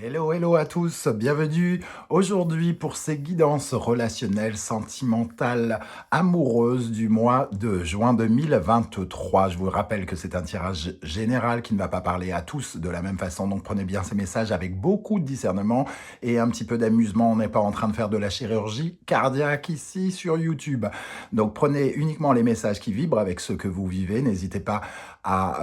Hello, hello à tous, bienvenue aujourd'hui pour ces guidances relationnelles, sentimentales, amoureuses du mois de juin 2023. Je vous rappelle que c'est un tirage général qui ne va pas parler à tous de la même façon, donc prenez bien ces messages avec beaucoup de discernement et un petit peu d'amusement. On n'est pas en train de faire de la chirurgie cardiaque ici sur YouTube. Donc prenez uniquement les messages qui vibrent avec ceux que vous vivez. N'hésitez pas à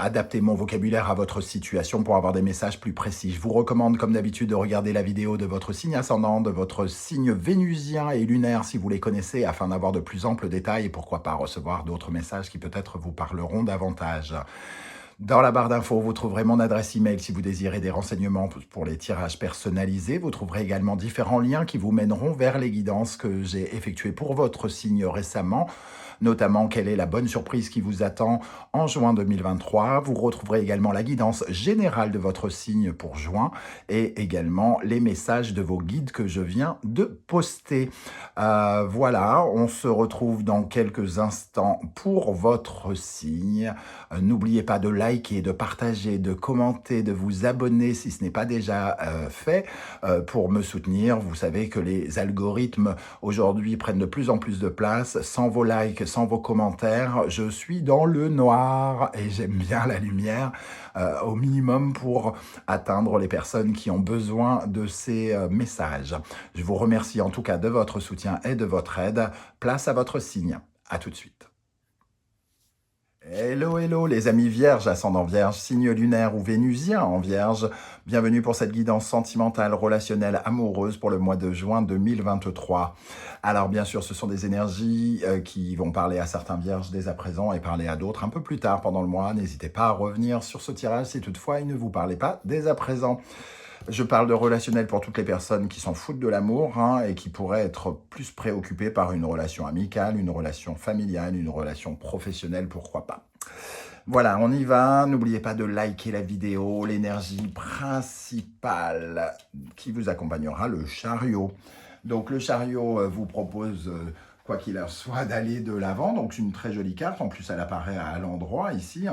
adapter mon vocabulaire à votre situation pour avoir des messages plus précis. Je vous recommande, comme d'habitude, de regarder la vidéo de votre signe ascendant, de votre signe vénusien et lunaire, si vous les connaissez, afin d'avoir de plus amples détails et pourquoi pas recevoir d'autres messages qui peut-être vous parleront davantage. Dans la barre d'infos, vous trouverez mon adresse email si vous désirez des renseignements pour les tirages personnalisés. Vous trouverez également différents liens qui vous mèneront vers les guidances que j'ai effectuées pour votre signe récemment, notamment quelle est la bonne surprise qui vous attend en juin 2023. Vous retrouverez également la guidance générale de votre signe pour juin et également les messages de vos guides que je viens de poster. Voilà, on se retrouve dans quelques instants pour votre signe. N'oubliez pas de liker, de partager, de commenter, de vous abonner si ce n'est pas déjà fait pour me soutenir. Vous savez que les algorithmes aujourd'hui prennent de plus en plus de place. Sans vos likes, sans vos commentaires, je suis dans le noir et j'aime bien la lumière au minimum pour atteindre les personnes qui ont besoin de ces messages. Je vous remercie en tout cas de votre soutien et de votre aide. Place à votre signe. À tout de suite. Hello, hello les amis vierges, ascendant vierge, signe lunaire ou vénusien en vierge. Bienvenue pour cette guidance sentimentale, relationnelle, amoureuse pour le mois de juin 2023. Alors bien sûr, ce sont des énergies qui vont parler à certains vierges dès à présent et parler à d'autres un peu plus tard pendant le mois. N'hésitez pas à revenir sur ce tirage si toutefois il ne vous parlait pas dès à présent. Je parle de relationnel pour toutes les personnes qui s'en foutent de l'amour et qui pourraient être plus préoccupées par une relation amicale, une relation familiale, une relation professionnelle, pourquoi pas. Voilà, on y va. N'oubliez pas de liker la vidéo. L'énergie principale qui vous accompagnera, le chariot. Donc le chariot vous propose, quoi qu'il en soit, d'aller de l'avant. Donc c'est une très jolie carte. En plus, elle apparaît à l'endroit ici.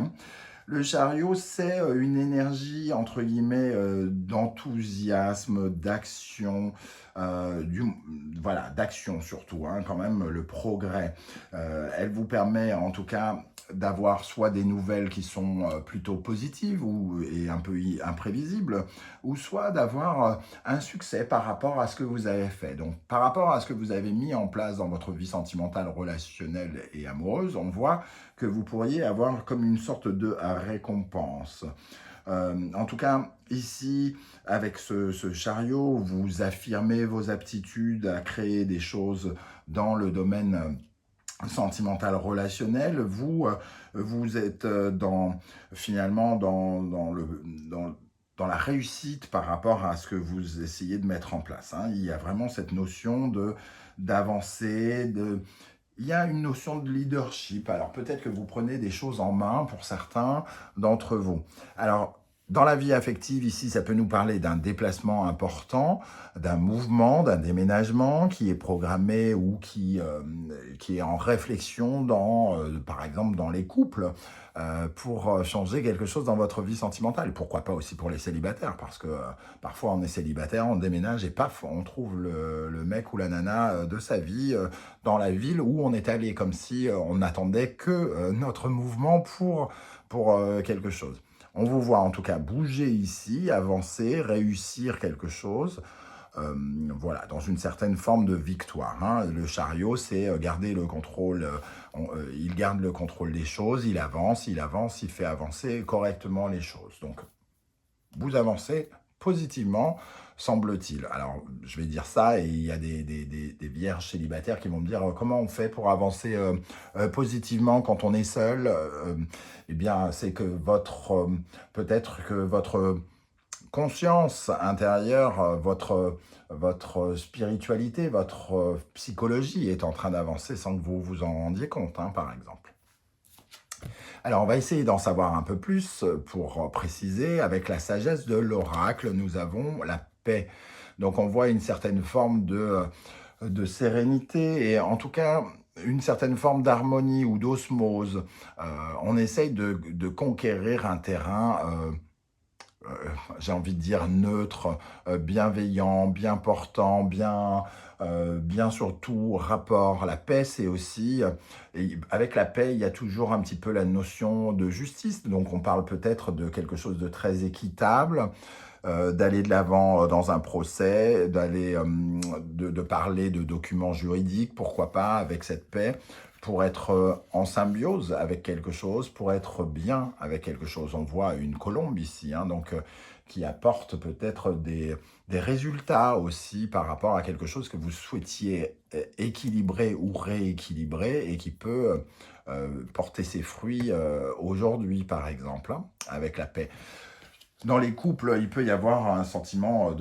Le chariot, c'est une énergie, entre guillemets, d'enthousiasme, d'action, voilà, d'action surtout, quand même, le progrès. Elle vous permet, en tout cas, d'avoir soit des nouvelles qui sont plutôt positives et un peu imprévisibles, ou soit d'avoir un succès par rapport à ce que vous avez fait. Donc, par rapport à ce que vous avez mis en place dans votre vie sentimentale, relationnelle et amoureuse, on voit que vous pourriez avoir comme une sorte de récompense. En tout cas, ici, avec ce chariot, vous affirmez vos aptitudes à créer des choses dans le domaine sentimental relationnel. Vous êtes finalement dans la réussite par rapport à ce que vous essayez de mettre en place. Il y a vraiment cette notion d'avancer, il y a une notion de leadership. Alors peut-être que vous prenez des choses en main pour certains d'entre vous. Alors dans la vie affective, ici, ça peut nous parler d'un déplacement important, d'un mouvement, d'un déménagement qui est programmé ou qui est en réflexion par exemple, dans les couples pour changer quelque chose dans votre vie sentimentale. Pourquoi pas aussi pour les célibataires, parce que parfois on est célibataire, on déménage et paf, on trouve le mec ou la nana de sa vie dans la ville où on est allé, comme si on n'attendait que notre mouvement pour quelque chose. On vous voit en tout cas bouger ici, avancer, réussir quelque chose, voilà, dans une certaine forme de victoire. Le chariot, c'est garder le contrôle, il garde le contrôle des choses, il avance, il fait avancer correctement les choses. Donc, vous avancez positivement, semble-t-il. Alors, je vais dire ça, et il y a des vierges célibataires qui vont me dire comment on fait pour avancer positivement quand on est seul. Eh bien, c'est que peut-être que votre conscience intérieure, votre spiritualité, votre psychologie est en train d'avancer sans que vous vous en rendiez compte, par exemple. Alors, on va essayer d'en savoir un peu plus pour préciser. Avec la sagesse de l'oracle, nous avons la paix. Donc, on voit une certaine forme de sérénité et en tout cas, une certaine forme d'harmonie ou d'osmose. On essaye de conquérir un terrain j'ai envie de dire neutre, bienveillant, bien portant, bien surtout rapport. La paix, c'est aussi, et avec la paix, il y a toujours un petit peu la notion de justice. Donc on parle peut-être de quelque chose de très équitable, d'aller de l'avant dans un procès, de parler de documents juridiques, pourquoi pas, avec cette paix, pour être en symbiose avec quelque chose, pour être bien avec quelque chose. On voit une colombe ici, hein, donc qui apporte peut-être des résultats aussi par rapport à quelque chose que vous souhaitiez équilibrer ou rééquilibrer et qui peut porter ses fruits aujourd'hui, par exemple, hein, avec la paix. Dans les couples, il peut y avoir un sentiment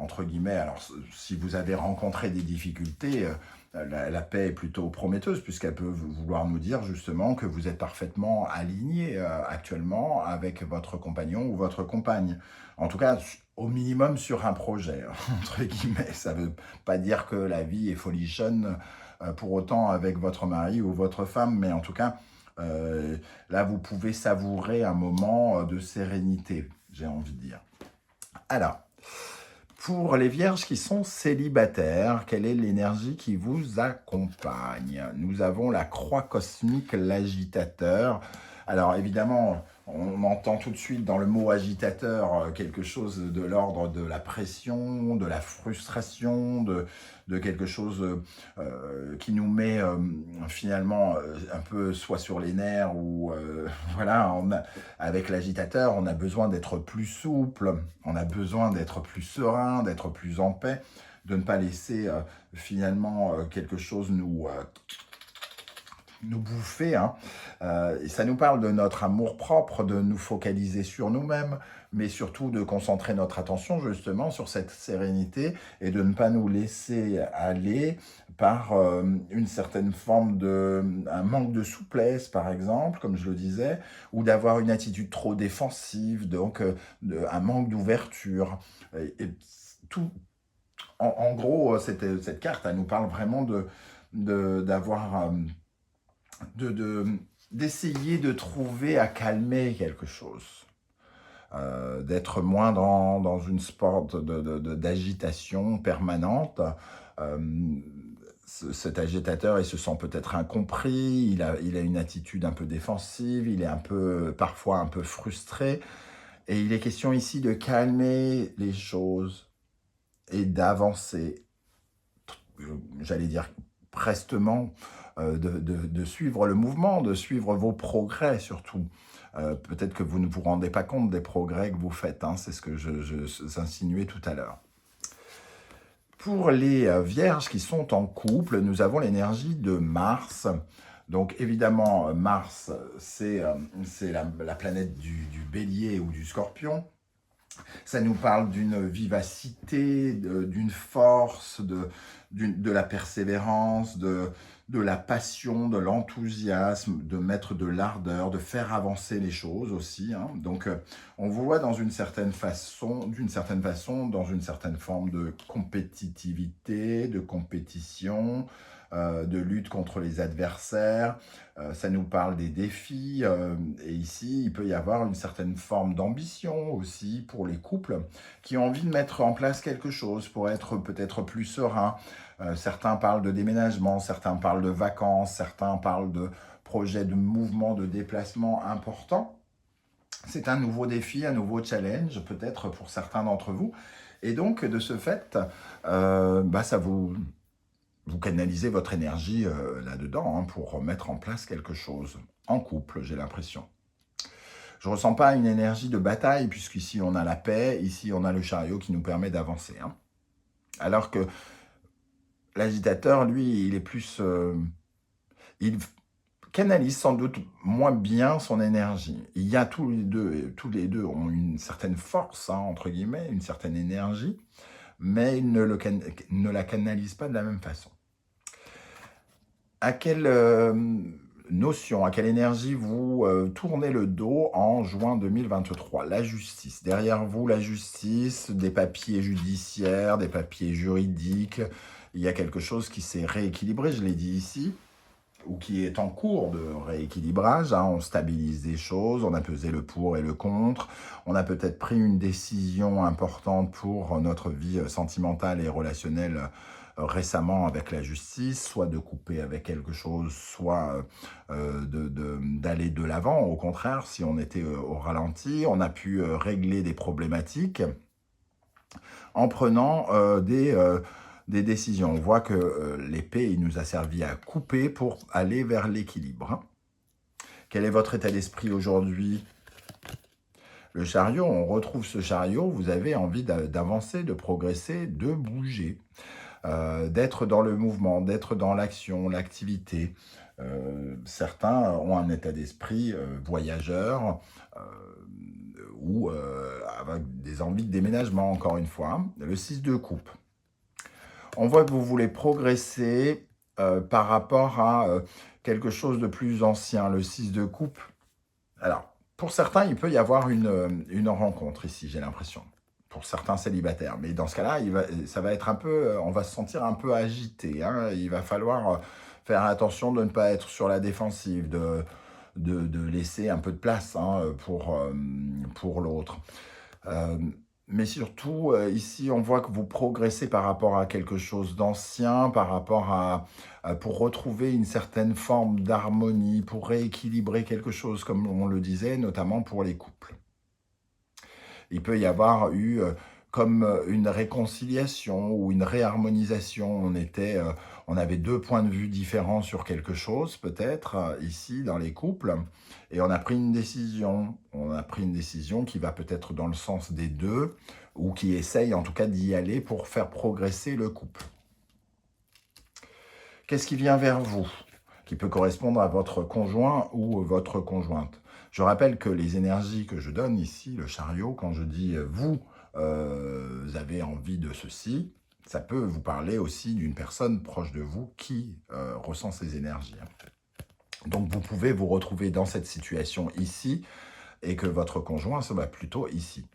entre guillemets, alors si vous avez rencontré des difficultés, la paix est plutôt prometteuse puisqu'elle peut vouloir nous dire justement que vous êtes parfaitement aligné actuellement avec votre compagnon ou votre compagne. En tout cas, au minimum sur un projet, entre guillemets. Ça ne veut pas dire que la vie est folichonne pour autant avec votre mari ou votre femme, mais en tout cas, là, vous pouvez savourer un moment de sérénité, j'ai envie de dire. Alors, pour les vierges qui sont célibataires, quelle est l'énergie qui vous accompagne? Nous avons la croix cosmique, l'agitateur. Alors évidemment, on entend tout de suite dans le mot agitateur quelque chose de l'ordre de la pression, de la frustration, de quelque chose qui nous met finalement un peu soit sur les nerfs ou voilà, avec l'agitateur, on a besoin d'être plus souple, on a besoin d'être plus serein, d'être plus en paix, de ne pas laisser finalement quelque chose nous bouffer, hein. Et ça nous parle de notre amour-propre, de nous focaliser sur nous-mêmes, mais surtout de concentrer notre attention justement sur cette sérénité et de ne pas nous laisser aller par une certaine forme un manque de souplesse, par exemple, comme je le disais, ou d'avoir une attitude trop défensive, donc un manque d'ouverture. Et tout, en gros, cette carte, elle nous parle vraiment d'avoir d'essayer de trouver à calmer quelque chose, d'être moins dans une sorte d'agitation permanente. Cet agitateur, il se sent peut-être incompris, il a une attitude un peu défensive, il est parfois un peu frustré. Et il est question ici de calmer les choses et d'avancer, j'allais dire prestement, de suivre le mouvement, de suivre vos progrès surtout. Peut-être que vous ne vous rendez pas compte des progrès que vous faites, hein, c'est ce que j'insinuais tout à l'heure. Pour les vierges qui sont en couple, nous avons l'énergie de Mars. Donc évidemment, Mars, c'est la planète du bélier ou du scorpion. Ça nous parle d'une vivacité, d'une force, de la persévérance, de la passion, de l'enthousiasme, de mettre de l'ardeur, de faire avancer les choses aussi, hein. Donc, on vous voit d'une certaine façon, dans une certaine forme de compétitivité, de compétition, de lutte contre les adversaires. Ça nous parle des défis. Et ici, il peut y avoir une certaine forme d'ambition aussi pour les couples qui ont envie de mettre en place quelque chose pour être peut-être plus serein. Certains parlent de déménagement, certains parlent de vacances, certains parlent de projets de mouvement, de déplacement importants. C'est un nouveau défi, un nouveau challenge, peut-être pour certains d'entre vous. Et donc, de ce fait, ça vous canalisez votre énergie là-dedans, hein, pour mettre en place quelque chose. En couple, j'ai l'impression. Je ne ressens pas une énergie de bataille, puisqu'ici on a la paix, ici on a le chariot qui nous permet d'avancer, hein. Alors que l'agitateur, lui, il est plus... il canalise sans doute moins bien son énergie. Il y a tous les deux ont une certaine force, hein, entre guillemets, une certaine énergie, mais ils ne la canalisent pas de la même façon. À quelle notion, à quelle énergie vous tournez le dos en juin 2023? La justice. Derrière vous, la justice, des papiers judiciaires, des papiers juridiques. Il y a quelque chose qui s'est rééquilibré, je l'ai dit ici. ou qui est en cours de rééquilibrage, hein. On stabilise des choses, on a pesé le pour et le contre, on a peut-être pris une décision importante pour notre vie sentimentale et relationnelle récemment avec la justice, soit de couper avec quelque chose, soit d'aller de l'avant. Au contraire, si on était au ralenti, on a pu régler des problématiques en prenant des décisions. On voit que l'épée, il nous a servi à couper pour aller vers l'équilibre, hein. Quel est votre état d'esprit aujourd'hui? Le chariot, on retrouve ce chariot, vous avez envie d'avancer, de progresser, de bouger, d'être dans le mouvement, d'être dans l'action, l'activité. Certains ont un état d'esprit voyageur, euh, ou avec des envies de déménagement, encore une fois. Le 6 de coupe. On voit que vous voulez progresser par rapport à quelque chose de plus ancien, le 6 de coupe. Alors, pour certains, il peut y avoir une rencontre ici, j'ai l'impression, pour certains célibataires. Mais dans ce cas-là, ça va être un peu, on va se sentir un peu agité, hein. Il va falloir faire attention de ne pas être sur la défensive, de laisser un peu de place, hein, pour l'autre. Euh, mais surtout, ici, on voit que vous progressez par rapport à quelque chose d'ancien, par rapport pour retrouver une certaine forme d'harmonie, pour rééquilibrer quelque chose, comme on le disait, notamment pour les couples. Il peut y avoir eu comme une réconciliation ou une réharmonisation. On avait deux points de vue différents sur quelque chose, peut-être, ici, dans les couples, et on a pris une décision. On a pris une décision qui va peut-être dans le sens des deux, ou qui essaye en tout cas d'y aller pour faire progresser le couple. Qu'est-ce qui vient vers vous, qui peut correspondre à votre conjoint ou votre conjointe? Je rappelle que les énergies que je donne ici, le chariot, quand je dis vous avez envie de ceci, ça peut vous parler aussi d'une personne proche de vous qui ressent ces énergies. Donc vous pouvez vous retrouver dans cette situation ici et que votre conjoint se va plutôt ici.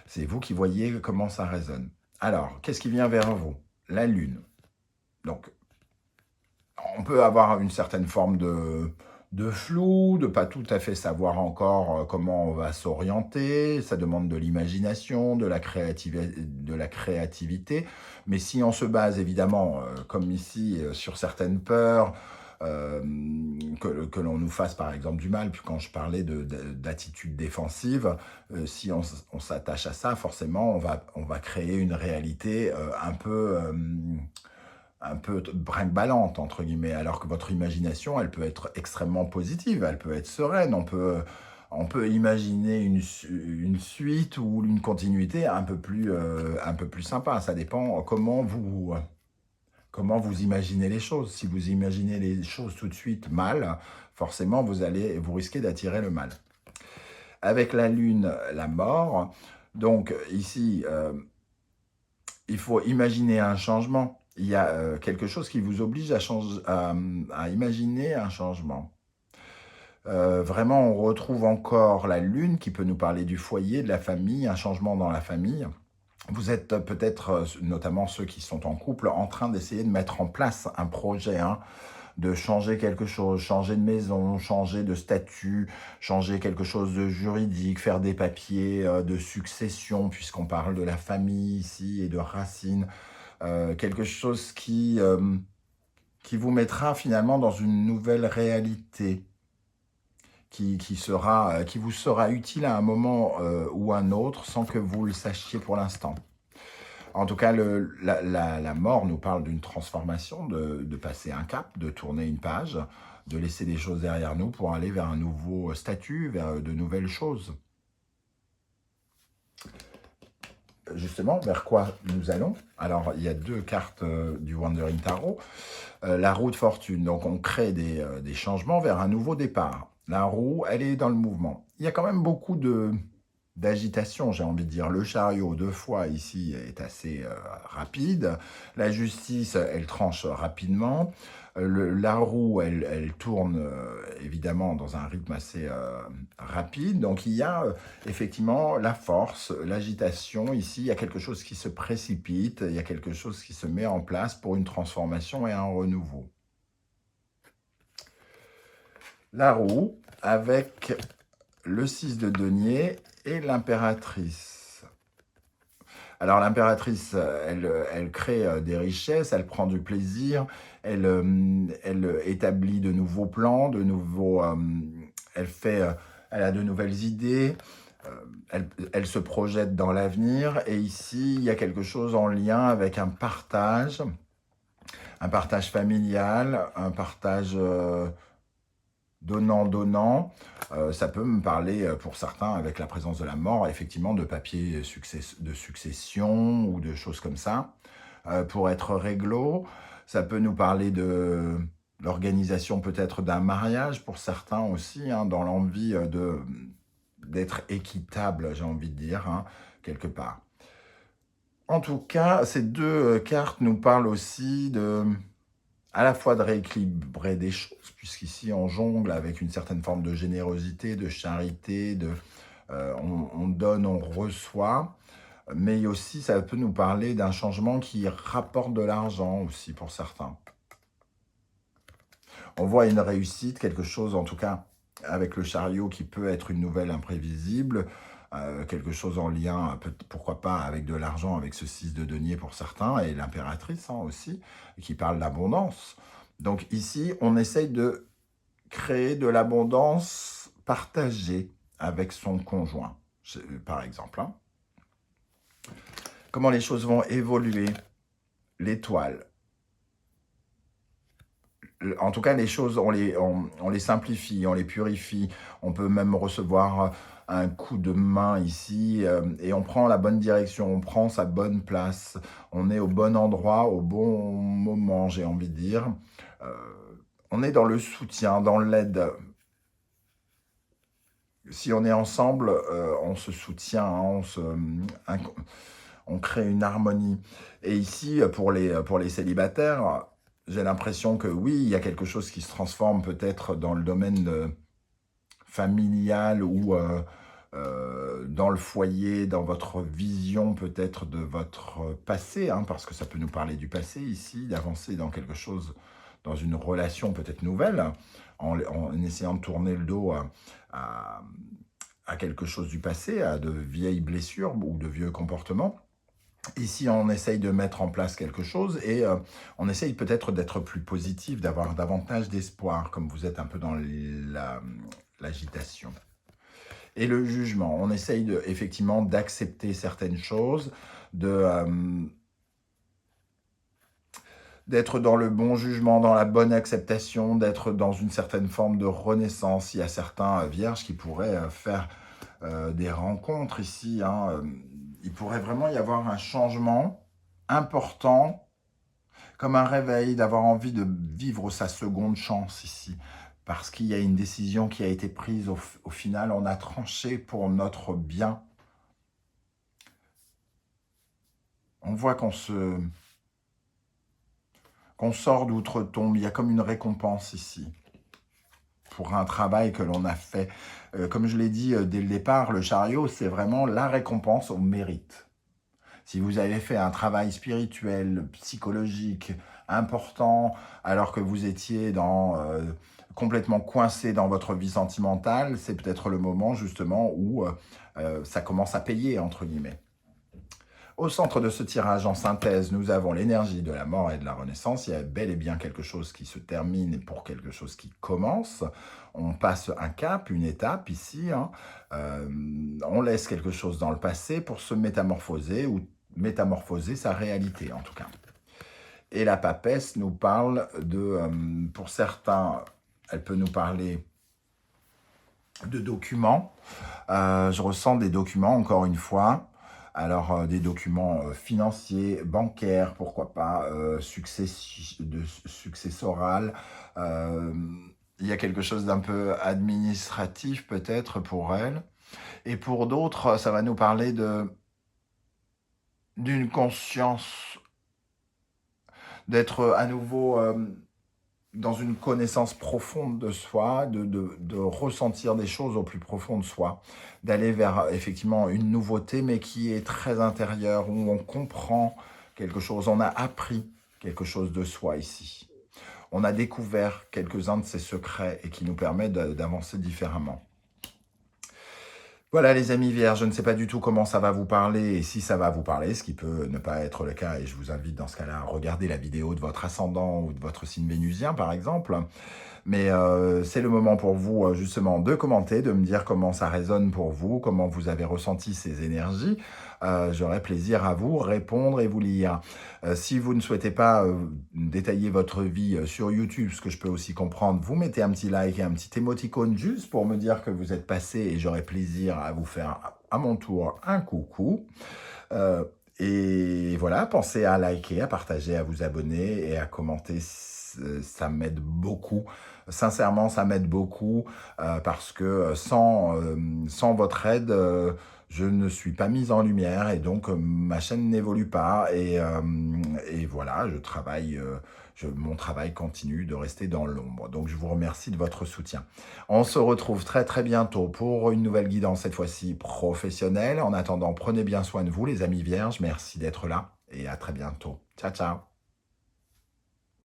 C'est vous qui voyez comment ça résonne. Alors, qu'est-ce qui vient vers vous? La lune. Donc, on peut avoir une certaine forme de flou, de pas tout à fait savoir encore comment on va s'orienter. Ça demande de l'imagination, de la créativité. Mais si on se base évidemment, comme ici, sur certaines peurs, que l'on nous fasse par exemple du mal, puis quand je parlais d'attitude défensive, si on s'attache à ça, forcément, on va créer une réalité un peu brinque-ballante, entre guillemets, alors que votre imagination, elle peut être extrêmement positive, elle peut être sereine, on peut imaginer une suite ou une continuité un peu plus sympa. Ça dépend comment vous imaginez les choses. Si vous imaginez les choses tout de suite mal, forcément, vous risquez d'attirer le mal. Avec la lune, la mort, donc ici, il faut imaginer un changement. Il y a quelque chose qui vous oblige à imaginer un changement. Vraiment, on retrouve encore la lune qui peut nous parler du foyer, de la famille, un changement dans la famille. Vous êtes peut-être, notamment ceux qui sont en couple, en train d'essayer de mettre en place un projet, hein, de changer quelque chose, changer de maison, changer de statut, changer quelque chose de juridique, faire des papiers de succession, puisqu'on parle de la famille ici et de racines. Quelque chose qui vous mettra finalement dans une nouvelle réalité, qui vous sera utile à un moment ou un autre sans que vous le sachiez pour l'instant. En tout cas, la mort nous parle d'une transformation, de passer un cap, de tourner une page, de laisser des choses derrière nous pour aller vers un nouveau statut, vers de nouvelles choses. Justement, vers quoi nous allons? Alors, il y a deux cartes du Wandering Tarot. La roue de fortune, donc on crée des changements vers un nouveau départ. La roue, elle est dans le mouvement. Il y a quand même beaucoup d'agitation, j'ai envie de dire. Le chariot, deux fois ici, est assez rapide. La justice, elle tranche rapidement. La roue, elle tourne évidemment dans un rythme assez rapide. Donc il y a effectivement la force, l'agitation. Ici, il y a quelque chose qui se précipite, il y a quelque chose qui se met en place pour une transformation et un renouveau. La roue avec le 6 de denier et l'impératrice. Alors l'impératrice, elle crée des richesses, elle prend du plaisir, elle établit de nouveaux plans, elle fait, elle a de nouvelles idées, elle se projette dans l'avenir. Et ici, il y a quelque chose en lien avec un partage familial, un partage donnant-donnant. Ça peut me parler, pour certains, avec la présence de la mort, effectivement, de papiers de succession ou de choses comme ça. Pour être réglo, ça peut nous parler de l'organisation peut-être d'un mariage pour certains aussi, hein, dans l'envie d'être équitable, j'ai envie de dire, hein, quelque part. En tout cas, ces deux cartes nous parlent aussi à la fois de rééquilibrer des choses, puisqu'ici on jongle avec une certaine forme de générosité, de charité, on donne, on reçoit, mais aussi ça peut nous parler d'un changement qui rapporte de l'argent aussi pour certains. On voit une réussite, quelque chose en tout cas avec le chariot qui peut être une nouvelle imprévisible, quelque chose en lien, pourquoi pas, avec de l'argent, avec ce 6 de denier pour certains, et l'impératrice aussi, qui parle d'abondance. Donc ici, on essaye de créer de l'abondance partagée avec son conjoint, par exemple. Hein. Comment les choses vont évoluer? L'étoile. En tout cas, les choses, on les simplifie, on les purifie. On peut même recevoir un coup de main ici et on prend la bonne direction, on prend sa bonne place. On est au bon endroit, au bon moment, j'ai envie de dire. On est dans le soutien, dans l'aide. Si on est ensemble, on se soutient, hein, on crée une harmonie. Et ici, pour les célibataires, j'ai l'impression que oui, il y a quelque chose qui se transforme peut-être dans le domaine familial ou dans le foyer, dans votre vision peut-être de votre passé, hein, parce que ça peut nous parler du passé ici, d'avancer dans quelque chose, dans une relation peut-être nouvelle, en essayant de tourner le dos à quelque chose du passé, à de vieilles blessures ou de vieux comportements. Ici, on essaye de mettre en place quelque chose et on essaye peut-être d'être plus positif, d'avoir davantage d'espoir, comme vous êtes un peu dans l'agitation. Et le jugement, on essaye effectivement d'accepter certaines choses, d'être dans le bon jugement, dans la bonne acceptation, d'être dans une certaine forme de renaissance. Il y a certains vierges qui pourraient faire des rencontres ici, hein, il pourrait vraiment y avoir un changement important, comme un réveil, d'avoir envie de vivre sa seconde chance ici. Parce qu'il y a une décision qui a été prise, au final, on a tranché pour notre bien. On voit qu'on sort d'outre-tombe, il y a comme une récompense ici, pour un travail que l'on a fait. Comme je l'ai dit dès le départ, le chariot, c'est vraiment la récompense au mérite. Si vous avez fait un travail spirituel, psychologique, important, alors que vous étiez complètement coincé dans votre vie sentimentale, c'est peut-être le moment justement où ça commence à payer, entre guillemets. Au centre de ce tirage en synthèse, nous avons l'énergie de la mort et de la renaissance. Il y a bel et bien quelque chose qui se termine pour quelque chose qui commence. On passe un cap, une étape ici. Hein. On laisse quelque chose dans le passé pour se métamorphoser ou métamorphoser sa réalité en tout cas. Et la papesse nous parle pour certains, elle peut nous parler de documents. Je ressens des documents, encore une fois. Alors, des documents financiers, bancaires, pourquoi pas, successoral. Il y a quelque chose d'un peu administratif peut-être pour elle. Et pour d'autres, ça va nous parler d'une conscience, d'être à nouveau dans une connaissance profonde de soi, de ressentir des choses au plus profond de soi, d'aller vers effectivement une nouveauté, mais qui est très intérieure, où on comprend quelque chose, on a appris quelque chose de soi ici. on a découvert quelques-uns de ces secrets et qui nous permettent d'avancer différemment. Voilà les amis vierges, je ne sais pas du tout comment ça va vous parler et si ça va vous parler, ce qui peut ne pas être le cas et je vous invite dans ce cas-là à regarder la vidéo de votre ascendant ou de votre signe vénusien par exemple. Mais c'est le moment pour vous justement de commenter, de me dire comment ça résonne pour vous, comment vous avez ressenti ces énergies. J'aurai plaisir à vous répondre et vous lire. Si vous ne souhaitez pas détailler votre vie sur YouTube, ce que je peux aussi comprendre, vous mettez un petit like et un petit émoticône juste pour me dire que vous êtes passé et j'aurai plaisir à vous faire à mon tour un coucou. Et voilà, pensez à liker, à partager, à vous abonner et à commenter. Ça m'aide beaucoup. Sincèrement, ça m'aide beaucoup parce que sans votre aide, je ne suis pas mise en lumière et donc ma chaîne n'évolue pas. Et voilà, je travaille, mon travail continue de rester dans l'ombre. Donc, je vous remercie de votre soutien. On se retrouve très très bientôt pour une nouvelle guidance, cette fois-ci professionnelle. En attendant, prenez bien soin de vous, les amis vierges. Merci d'être là et à très bientôt. Ciao, ciao.